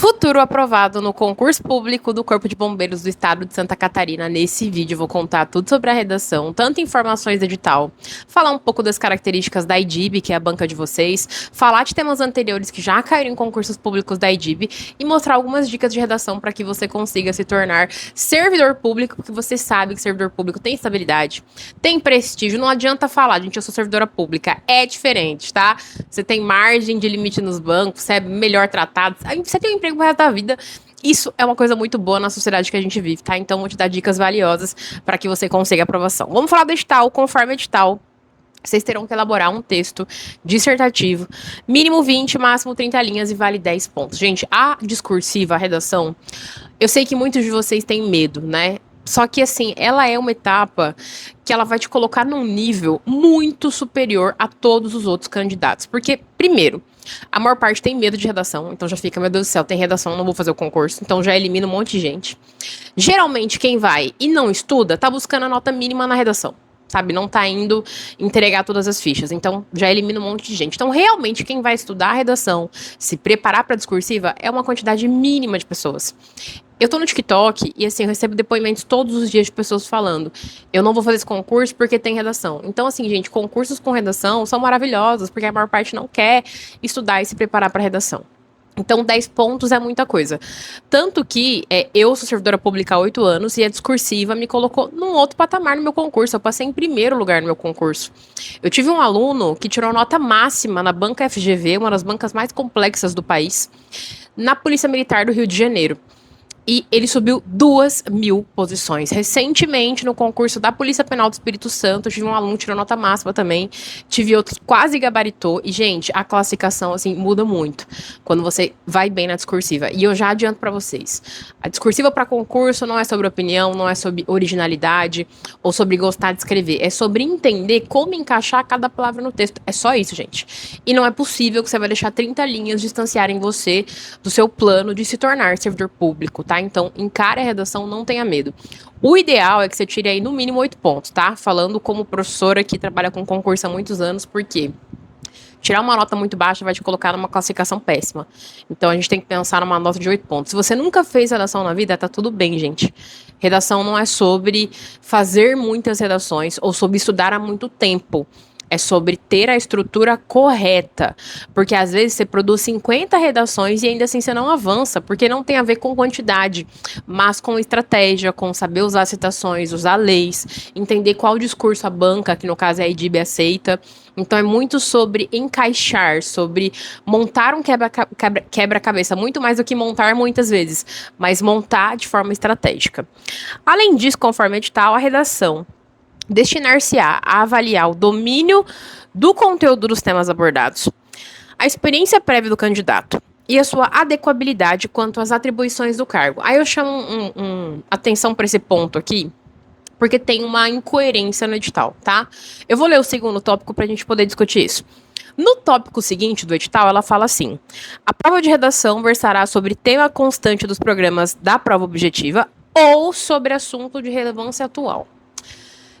Futuro aprovado no concurso público do Corpo de Bombeiros do Estado de Santa Catarina. Nesse vídeo eu vou contar tudo sobre a redação, tanto informações do edital, falar um pouco das características da IDIB, que é a banca de vocês, falar de temas anteriores que já caíram em concursos públicos da IDIB e mostrar algumas dicas de redação para que você consiga se tornar servidor público, porque você sabe que servidor público tem estabilidade, tem prestígio. Não adianta falar, gente, eu sou servidora pública. É diferente, tá? Você tem margem de limite nos bancos, você é melhor tratado, você tem um emprego pro resto da vida. Isso é uma coisa muito boa na sociedade que a gente vive, tá? Então, vou te dar dicas valiosas para que você consiga aprovação. Vamos falar do edital. Conforme edital, vocês terão que elaborar um texto dissertativo, mínimo 20, máximo 30 linhas e vale 10 pontos. Gente, a discursiva, a redação, eu sei que muitos de vocês têm medo, né? Só que, assim, ela é uma etapa que ela vai te colocar num nível muito superior a todos os outros candidatos. Porque, primeiro, a maior parte tem medo de redação, então já fica, meu Deus do céu, tem redação, não vou fazer o concurso, então já elimina um monte de gente. Geralmente, quem vai e não estuda, tá buscando a nota mínima na redação, sabe? Não tá indo entregar todas as fichas, então já elimina um monte de gente. Então, realmente, quem vai estudar a redação, se preparar pra discursiva, é uma quantidade mínima de pessoas. Eu tô no TikTok e, assim, eu recebo depoimentos todos os dias de pessoas falando: eu não vou fazer esse concurso porque tem redação. Então, assim, gente, concursos com redação são maravilhosos, porque a maior parte não quer estudar e se preparar para redação. Então, 10 pontos é muita coisa. Tanto que eu sou servidora pública há 8 anos e a discursiva me colocou num outro patamar no meu concurso. Eu passei em primeiro lugar no meu concurso. Eu tive um aluno que tirou nota máxima na banca FGV, uma das bancas mais complexas do país, na Polícia Militar do Rio de Janeiro. E ele subiu 2.000 posições. Recentemente, no concurso da Polícia Penal do Espírito Santo, eu tive um aluno que tirou nota máxima também. Tive outro que quase gabaritou. E, gente, a classificação, assim, muda muito quando você vai bem na discursiva. E eu já adianto pra vocês. A discursiva para concurso não é sobre opinião, não é sobre originalidade ou sobre gostar de escrever. É sobre entender como encaixar cada palavra no texto. É só isso, gente. E não é possível que você vai deixar 30 linhas distanciarem você do seu plano de se tornar servidor público, tá? Então, encare a redação, não tenha medo. O ideal é que você tire aí no mínimo 8 pontos, tá? Falando como professora que trabalha com concurso há muitos anos, porque tirar uma nota muito baixa vai te colocar numa classificação péssima. Então, a gente tem que pensar numa nota de 8 pontos. Se você nunca fez redação na vida, tá tudo bem, gente. Redação não é sobre fazer muitas redações ou sobre estudar há muito tempo. É sobre ter a estrutura correta. Porque às vezes você produz 50 redações e ainda assim você não avança, porque não tem a ver com quantidade, mas com estratégia, com saber usar citações, usar leis, entender qual discurso a banca, que no caso é a IDIB, aceita. Então é muito sobre encaixar, sobre montar um quebra-cabeça, muito mais do que montar muitas vezes, mas montar de forma estratégica. Além disso, conforme edital, a redação destinar-se-á a avaliar o domínio do conteúdo dos temas abordados, a experiência prévia do candidato e a sua adequabilidade quanto às atribuições do cargo. Aí eu chamo atenção para esse ponto aqui, porque tem uma incoerência no edital, tá? Eu vou ler o segundo tópico para a gente poder discutir isso. No tópico seguinte do edital, ela fala assim: a prova de redação versará sobre tema constante dos programas da prova objetiva ou sobre assunto de relevância atual.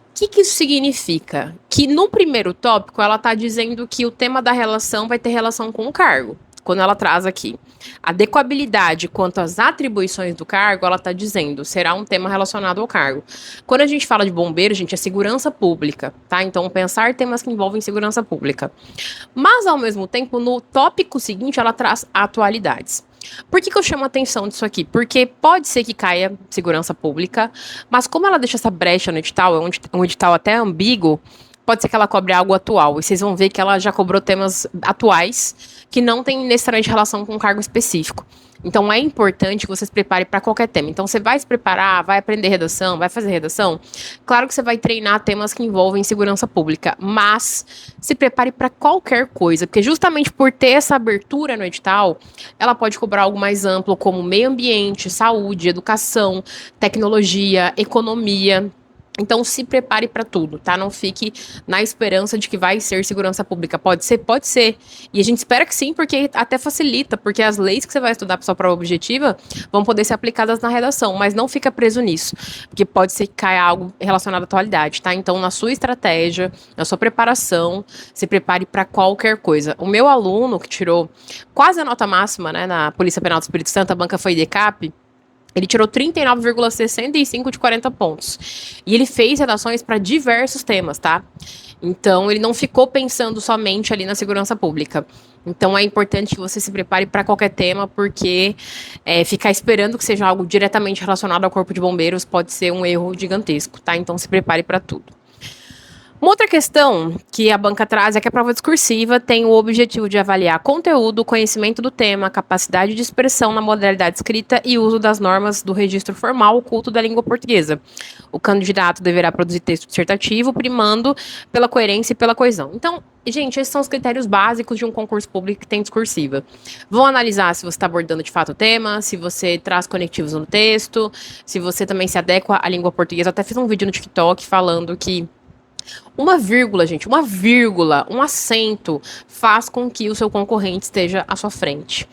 O que isso significa? Que no primeiro tópico ela está dizendo que o tema da relação vai ter relação com o cargo. Quando ela traz aqui adequabilidade quanto às atribuições do cargo, ela está dizendo será um tema relacionado ao cargo. Quando a gente fala de bombeiro, gente, é segurança pública, tá? Então, pensar temas que envolvem segurança pública. Mas, ao mesmo tempo, no tópico seguinte, ela traz atualidades. Por que eu chamo a atenção disso aqui? Porque pode ser que caia segurança pública, mas como ela deixa essa brecha no edital, é um edital até ambíguo, pode ser que ela cobre algo atual. E vocês vão ver que ela já cobrou temas atuais que não tem necessariamente relação com um cargo específico. Então, é importante que você se prepare para qualquer tema. Então, você vai se preparar, vai aprender redação, vai fazer redação. Claro que você vai treinar temas que envolvem segurança pública, mas se prepare para qualquer coisa, porque justamente por ter essa abertura no edital, ela pode cobrar algo mais amplo, como meio ambiente, saúde, educação, tecnologia, economia. Então, se prepare para tudo, tá? Não fique na esperança de que vai ser segurança pública. Pode ser, pode ser. E a gente espera que sim, porque até facilita, porque as leis que você vai estudar para sua prova objetiva vão poder ser aplicadas na redação, mas não fica preso nisso, porque pode ser que caia algo relacionado à atualidade, tá? Então, na sua estratégia, na sua preparação, se prepare para qualquer coisa. O meu aluno, que tirou quase a nota máxima, né, na Polícia Penal do Espírito Santo, a banca foi IDECAP, ele tirou 39,65 de 40 pontos. E ele fez redações para diversos temas, tá? Então, ele não ficou pensando somente ali na segurança pública. Então, é importante que você se prepare para qualquer tema, porque ficar esperando que seja algo diretamente relacionado ao Corpo de Bombeiros pode ser um erro gigantesco, tá? Então, se prepare para tudo. Uma outra questão que a banca traz é que a prova discursiva tem o objetivo de avaliar conteúdo, conhecimento do tema, capacidade de expressão na modalidade escrita e uso das normas do registro formal oculto da língua portuguesa. O candidato deverá produzir texto dissertativo, primando pela coerência e pela coesão. Então, gente, esses são os critérios básicos de um concurso público que tem discursiva. Vão analisar se você está abordando de fato o tema, se você traz conectivos no texto, se você também se adequa à língua portuguesa. Eu até fiz um vídeo no TikTok falando que uma vírgula, gente, uma vírgula, um acento faz com que o seu concorrente esteja à sua frente.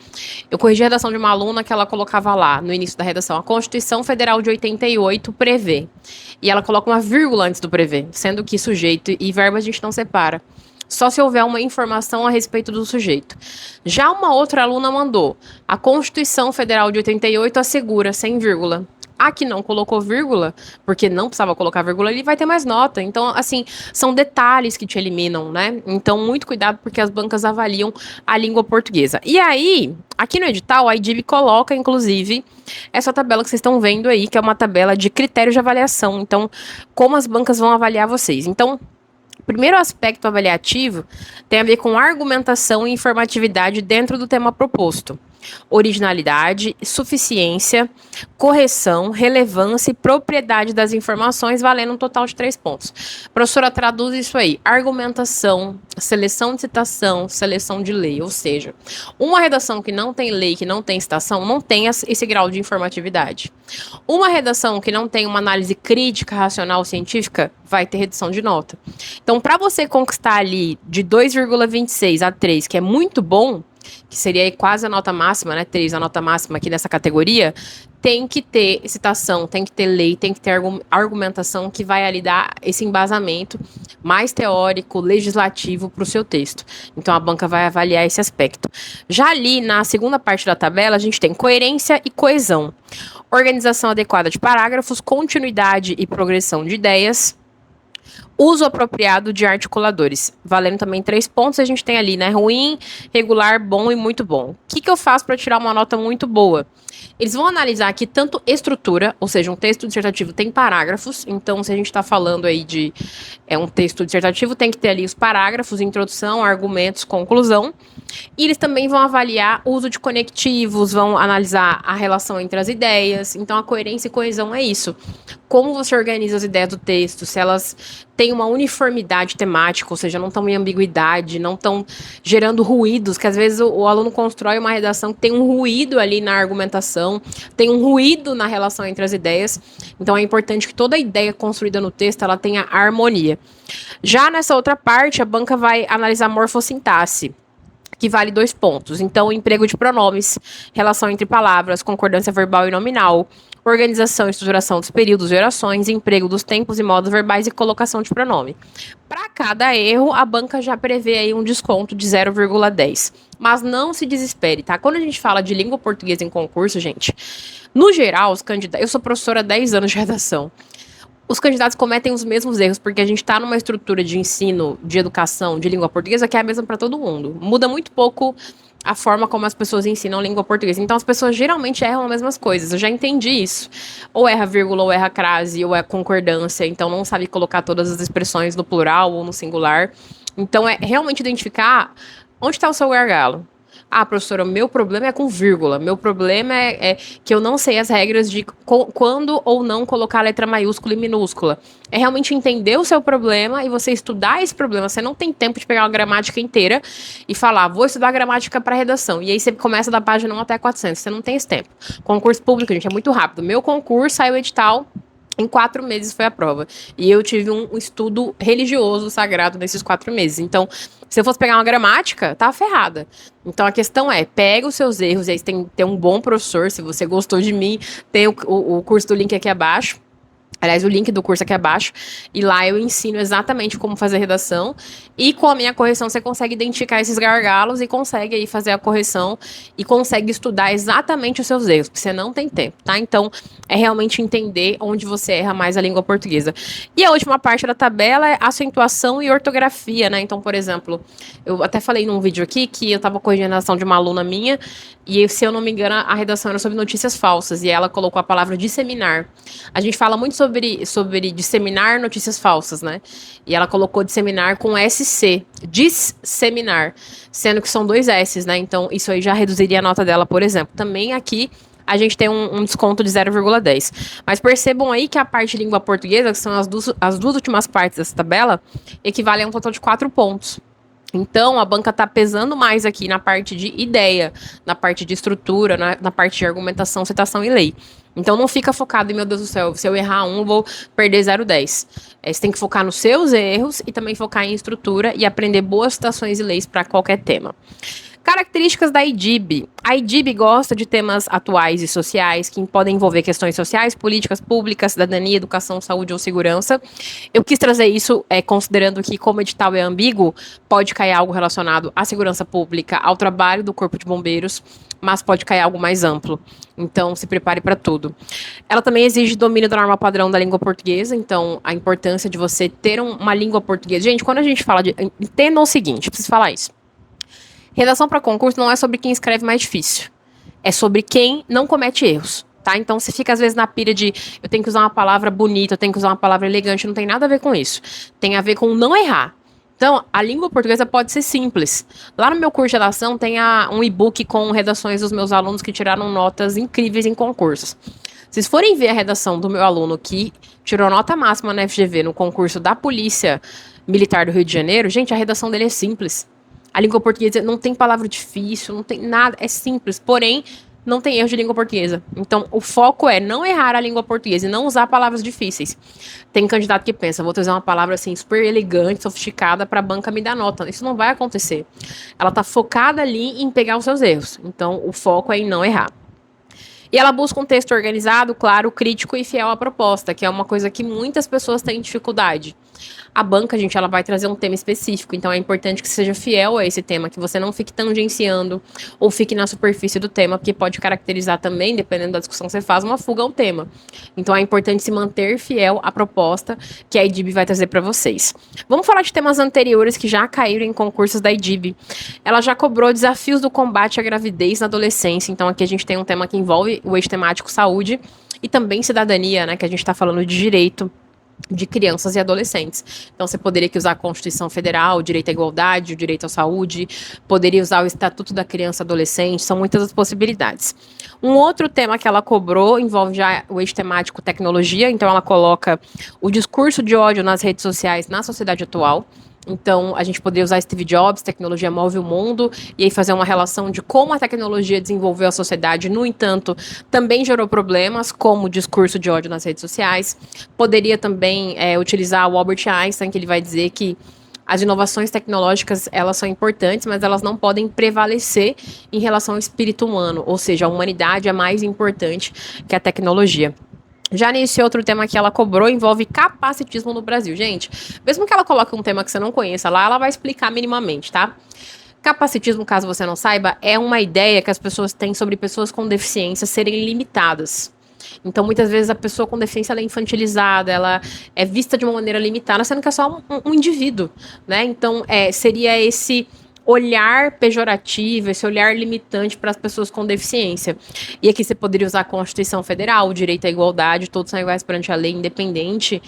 Eu corrigi a redação de uma aluna que ela colocava lá, no início da redação, a Constituição Federal de 88 prevê. E ela coloca uma vírgula antes do prevê, sendo que sujeito e verbo a gente não separa. Só se houver uma informação a respeito do sujeito. Já uma outra aluna mandou, a Constituição Federal de 88 assegura, sem vírgula. A que não colocou vírgula, porque não precisava colocar vírgula, ele vai ter mais nota. Então, assim, são detalhes que te eliminam, né? Então, muito cuidado, porque as bancas avaliam a língua portuguesa. E aí, aqui no edital, a IDIB coloca, inclusive, essa tabela que vocês estão vendo aí, que é uma tabela de critérios de avaliação. Então, como as bancas vão avaliar vocês. Então, o primeiro aspecto avaliativo tem a ver com argumentação e informatividade dentro do tema proposto. Originalidade, suficiência, correção, relevância e propriedade das informações, valendo um total de 3 pontos. A professora traduz isso aí: argumentação, seleção de citação, seleção de lei. Ou seja, uma redação que não tem lei, que não tem citação, não tem esse grau de informatividade. Uma redação que não tem uma análise crítica, racional, científica, vai ter redução de nota. Então, para você conquistar ali de 2,26 a 3, que é muito bom, que seria aí quase a nota máxima, né? 3, a nota máxima aqui nessa categoria, tem que ter citação, tem que ter lei, tem que ter argumentação que vai ali dar esse embasamento mais teórico, legislativo para o seu texto. Então, a banca vai avaliar esse aspecto. Já ali, na segunda parte da tabela, a gente tem coerência e coesão. Organização adequada de parágrafos, continuidade e progressão de ideias, uso apropriado de articuladores, valendo também 3 pontos. A gente tem ali, né, ruim, regular, bom e muito bom. O que eu faço para tirar uma nota muito boa? Eles vão analisar aqui tanto estrutura, ou seja, um texto dissertativo tem parágrafos, então se a gente está falando aí de um texto dissertativo, tem que ter ali os parágrafos, introdução, argumentos, conclusão. E eles também vão avaliar o uso de conectivos, vão analisar a relação entre as ideias. Então, a coerência e coesão é isso. Como você organiza as ideias do texto, se elas têm uma uniformidade temática, ou seja, não estão em ambiguidade, não estão gerando ruídos, que às vezes o aluno constrói uma redação que tem um ruído ali na argumentação, tem um ruído na relação entre as ideias. Então, é importante que toda ideia construída no texto, ela tenha harmonia. Já nessa outra parte, a banca vai analisar morfossintaxe, que vale 2 pontos. Então, emprego de pronomes, relação entre palavras, concordância verbal e nominal, organização e estruturação dos períodos e orações, emprego dos tempos e modos verbais e colocação de pronome. Para cada erro, a banca já prevê aí um desconto de 0,10. Mas não se desespere, tá? Quando a gente fala de língua portuguesa em concurso, gente, no geral, os candidatos... Eu sou professora há 10 anos de redação. Os candidatos cometem os mesmos erros, porque a gente está numa estrutura de ensino, de educação, de língua portuguesa, que é a mesma para todo mundo. Muda muito pouco a forma como as pessoas ensinam língua portuguesa. Então, as pessoas geralmente erram as mesmas coisas. Eu já entendi isso. Ou erra vírgula, ou erra crase, ou é concordância. Então, não sabe colocar todas as expressões no plural ou no singular. Então, é realmente identificar onde está o seu gargalo. Ah, professora, meu problema é com vírgula. Meu problema é que eu não sei as regras de quando ou não colocar a letra maiúscula e minúscula. É realmente entender o seu problema e você estudar esse problema. Você não tem tempo de pegar uma gramática inteira e falar, vou estudar gramática para redação. E aí você começa da página 1 até 400. Você não tem esse tempo. Concurso público, gente, é muito rápido. Meu concurso, saiu o edital, Em 4 meses foi a prova. E eu tive um estudo religioso sagrado nesses 4 meses. Então, se eu fosse pegar uma gramática, tava ferrada. Então, a questão é, pega os seus erros, e aí você tem que ter um bom professor. Se você gostou de mim, tem o curso do link aqui abaixo. Aliás, o link do curso aqui abaixo. E lá eu ensino exatamente como fazer redação. E com a minha correção, você consegue identificar esses gargalos e consegue aí fazer a correção e consegue estudar exatamente os seus erros, porque você não tem tempo, tá? Então, é realmente entender onde você erra mais a língua portuguesa. E a última parte da tabela é acentuação e ortografia, né? Então, por exemplo, eu até falei num vídeo aqui que eu tava corrigindo a redação de uma aluna minha e, se eu não me engano, a redação era sobre notícias falsas e ela colocou a palavra disseminar. A gente fala muito sobre disseminar notícias falsas, né? E ela colocou disseminar com SC, disseminar, sendo que são 2 S's, né? Então, isso aí já reduziria a nota dela, por exemplo. Também aqui a gente tem um desconto de 0,10. Mas percebam aí que a parte de língua portuguesa, que são as duas últimas partes dessa tabela, equivale a um total de 4 pontos. Então, a banca está pesando mais aqui na parte de ideia, na parte de estrutura, na parte de argumentação, citação e lei. Então, não fica focado em, meu Deus do céu, se eu errar um, eu vou perder 0,10. Você tem que focar nos seus erros e também focar em estrutura e aprender boas citações e leis para qualquer tema. Características da IDIB. A IDIB gosta de temas atuais e sociais que podem envolver questões sociais, políticas públicas, cidadania, educação, saúde ou segurança. Eu quis trazer isso considerando que, como o edital é ambíguo, pode cair algo relacionado à segurança pública, ao trabalho do Corpo de Bombeiros, mas pode cair algo mais amplo. Então, se prepare para tudo. Ela também exige domínio da norma padrão da língua portuguesa, então a importância de você ter uma língua portuguesa. Gente, quando a gente fala de... Entenda o seguinte, preciso falar isso. Redação para concurso não é sobre quem escreve mais difícil. É sobre quem não comete erros, tá? Então, você fica, às vezes, na pira de eu tenho que usar uma palavra bonita, eu tenho que usar uma palavra elegante, não tem nada a ver com isso. Tem a ver com não errar. Então, a língua portuguesa pode ser simples. Lá no meu curso de redação tem um e-book com redações dos meus alunos que tiraram notas incríveis em concursos. Se vocês forem ver a redação do meu aluno que tirou nota máxima na FGV no concurso da Polícia Militar do Rio de Janeiro, gente, a redação dele é simples. A língua portuguesa não tem palavra difícil, não tem nada, é simples, porém, não tem erro de língua portuguesa. Então, o foco é não errar a língua portuguesa e não usar palavras difíceis. Tem candidato que pensa, vou usar uma palavra assim, super elegante, sofisticada, para a banca me dar nota. Isso não vai acontecer. Ela tá focada ali em pegar os seus erros. Então, o foco é em não errar. E ela busca um texto organizado, claro, crítico e fiel à proposta, que é uma coisa que muitas pessoas têm dificuldade. A banca, gente, ela vai trazer um tema específico, então é importante que seja fiel a esse tema, que você não fique tangenciando ou fique na superfície do tema, porque pode caracterizar também, dependendo da discussão que você faz, uma fuga ao tema. Então é importante se manter fiel à proposta que a IDIB vai trazer para vocês. Vamos falar de temas anteriores que já caíram em concursos da IDIB. Ela já cobrou desafios do combate à gravidez na adolescência, então aqui a gente tem um tema que envolve o eixo temático saúde e também cidadania, né, que a gente está falando de direito de crianças e adolescentes. Então, você poderia usar a Constituição Federal, o direito à igualdade, o direito à saúde, poderia usar o Estatuto da Criança e Adolescente, são muitas as possibilidades. Um outro tema que ela cobrou envolve já o eixo temático tecnologia, então ela coloca o discurso de ódio nas redes sociais na sociedade atual. Então, a gente poderia usar Steve Jobs, tecnologia move o mundo, e aí fazer uma relação de como a tecnologia desenvolveu a sociedade. No entanto, também gerou problemas, como o discurso de ódio nas redes sociais. Poderia também utilizar o Albert Einstein, que ele vai dizer que as inovações tecnológicas, elas são importantes, mas elas não podem prevalecer em relação ao espírito humano, ou seja, a humanidade é mais importante que a tecnologia. Já nesse outro tema que ela cobrou envolve capacitismo no Brasil. Gente, mesmo que ela coloque um tema que você não conheça lá, ela vai explicar minimamente, tá? Capacitismo, caso você não saiba, é uma ideia que as pessoas têm sobre pessoas com deficiência serem limitadas. Então, muitas vezes, a pessoa com deficiência ela é infantilizada, ela é vista de uma maneira limitada, sendo que é só um indivíduo, né? Então, seria esse olhar pejorativo, esse olhar limitante para as pessoas com deficiência. E aqui você poderia usar a Constituição Federal, o direito à igualdade, todos são iguais perante a lei, independente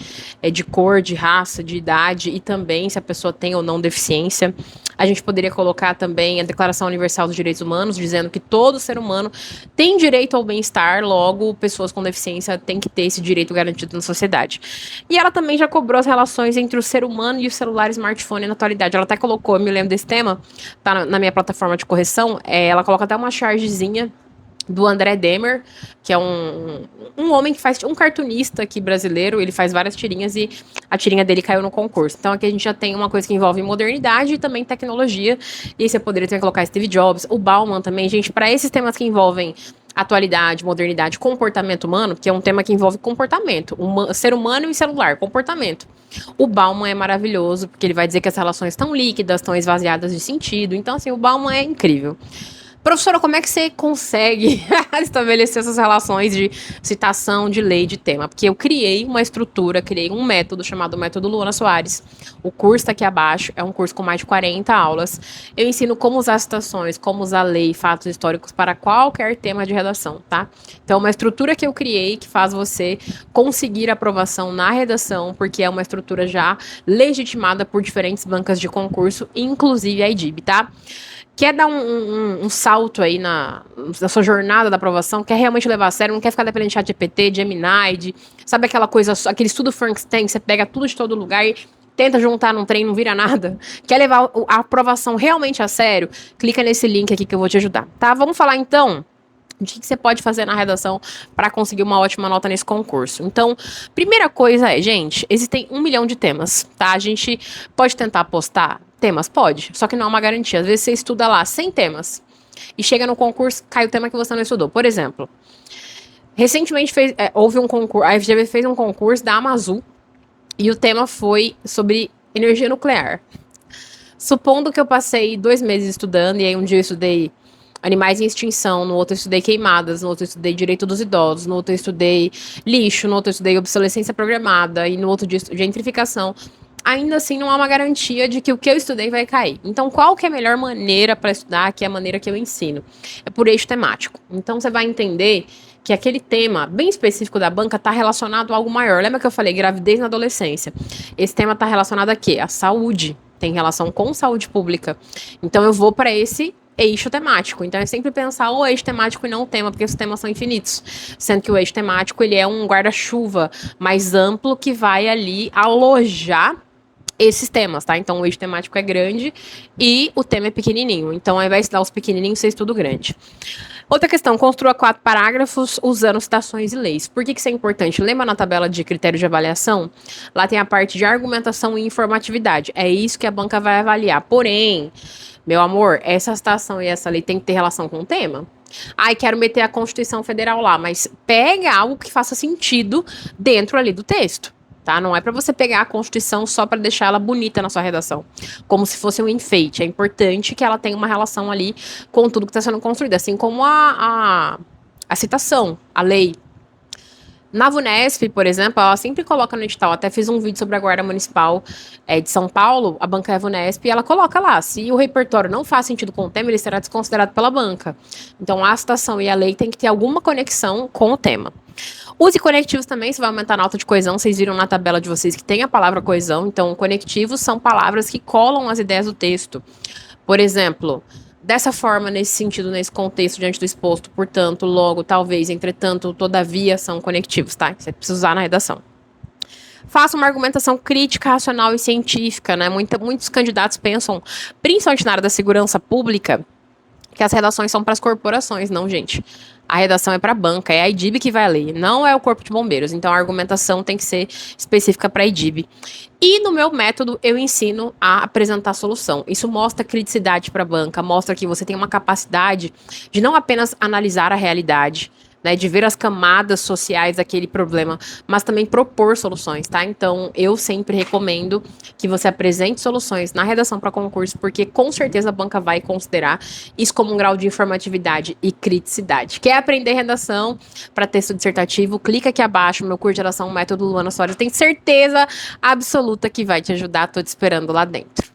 de cor, de raça, de idade e também se a pessoa tem ou não deficiência. A gente poderia colocar também a Declaração Universal dos Direitos Humanos, dizendo que todo ser humano tem direito ao bem-estar, logo, pessoas com deficiência têm que ter esse direito garantido na sociedade. E ela também já cobrou as relações entre o ser humano e o celular smartphone na atualidade. Ela até colocou, eu me lembro desse tema, tá na minha plataforma de correção, ela coloca até uma chargezinha do André Demer, que é um homem que faz, um cartunista aqui brasileiro, ele faz várias tirinhas e a tirinha dele caiu no concurso. Então aqui a gente já tem uma coisa que envolve modernidade e também tecnologia, e aí você poderia ter que colocar Steve Jobs, o Bauman também, gente, para esses temas que envolvem atualidade, modernidade, comportamento humano, que é um tema que envolve comportamento, ser humano e celular, comportamento. O Bauman é maravilhoso, porque ele vai dizer que as relações estão líquidas, estão esvaziadas de sentido, então assim, o Bauman é incrível. Professora, como é que você consegue estabelecer essas relações de citação, de lei, de tema? Porque eu criei uma estrutura, criei um método chamado Método Luana Soares. O curso está aqui abaixo, é um curso com mais de 40 aulas. Eu ensino como usar citações, como usar lei, fatos históricos para qualquer tema de redação, tá? Então, é uma estrutura que eu criei que faz você conseguir aprovação na redação, porque é uma estrutura já legitimada por diferentes bancas de concurso, inclusive a IDIB, tá? Quer dar um salto aí na sua jornada da aprovação, quer realmente levar a sério, não quer ficar dependendo de ChatGPT, de Gemini, sabe aquela coisa, aquele estudo Frankenstein, você pega tudo de todo lugar e tenta juntar num trem, não vira nada. Quer levar a aprovação realmente a sério? Clica nesse link aqui que eu vou te ajudar, tá? Vamos falar então o que você pode fazer na redação para conseguir uma ótima nota nesse concurso. Então, primeira coisa é, gente, existem 1 milhão de temas, tá? A gente pode tentar apostar temas? Pode, só que não é uma garantia. Às vezes você estuda lá 100 temas e chega no concurso, cai o tema que você não estudou. Por exemplo, recentemente houve um concurso, a FGV fez um concurso da Amazon e o tema foi sobre energia nuclear. Supondo que eu passei 2 meses estudando, e aí um dia eu estudei animais em extinção, no outro eu estudei queimadas, no outro eu estudei direito dos idosos, no outro eu estudei lixo, no outro eu estudei obsolescência programada, e no outro dia gentrificação. Ainda assim, não há uma garantia de que o que eu estudei vai cair. Então, qual que é a melhor maneira para estudar, que é a maneira que eu ensino? É por eixo temático. Então, você vai entender que aquele tema bem específico da banca está relacionado a algo maior. Lembra que eu falei gravidez na adolescência? Esse tema está relacionado a quê? A saúde. Tem relação com saúde pública. Então, eu vou para esse eixo temático. Então, é sempre pensar o eixo temático e não o tema, porque os temas são infinitos. Sendo que o eixo temático, ele é um guarda-chuva mais amplo que vai ali alojar esses temas, tá? Então, o eixo temático é grande e o tema é pequenininho. Então, ao invés de dar os pequenininhos, você estuda o grande. Outra questão, construa 4 parágrafos usando citações e leis. Por que isso é importante? Lembra na tabela de critérios de avaliação? Lá tem a parte de argumentação e informatividade. É isso que a banca vai avaliar. Porém, meu amor, essa citação e essa lei tem que ter relação com o tema? Ai, quero meter a Constituição Federal lá, mas pega algo que faça sentido dentro ali do texto. Tá? Não é para você pegar a Constituição só para deixar ela bonita na sua redação, como se fosse um enfeite. É importante que ela tenha uma relação ali com tudo que está sendo construído, assim como a citação, a lei. Na VUNESP, por exemplo, ela sempre coloca no edital, até fiz um vídeo sobre a Guarda Municipal de São Paulo, a banca é a VUNESP, e ela coloca lá, se o repertório não faz sentido com o tema, ele será desconsiderado pela banca. Então, a citação e a lei tem que ter alguma conexão com o tema. Use conectivos também, você vai aumentar a nota de coesão. Vocês viram na tabela de vocês que tem a palavra coesão. Então, conectivos são palavras que colam as ideias do texto. Por exemplo, dessa forma, nesse sentido, nesse contexto, diante do exposto, portanto, logo, talvez, entretanto, todavia, são conectivos, tá? Você precisa usar na redação. Faça uma argumentação crítica, racional e científica, né? Muitos candidatos pensam, principalmente na área da segurança pública, que as redações são para as corporações. Não, gente. A redação é para a banca, é a IDIB que vai ler, não é o Corpo de Bombeiros. Então, a argumentação tem que ser específica para a IDIB. E no meu método, eu ensino a apresentar solução. Isso mostra criticidade para a banca, mostra que você tem uma capacidade de não apenas analisar a realidade, né, de ver as camadas sociais daquele problema, mas também propor soluções, tá? Então, eu sempre recomendo que você apresente soluções na redação para concurso, porque com certeza a banca vai considerar isso como um grau de informatividade e criticidade. Quer aprender redação para texto dissertativo? Clica aqui abaixo, meu curso de redação, Método Luana Soares. Eu tenho certeza absoluta que vai te ajudar. Tô te esperando lá dentro.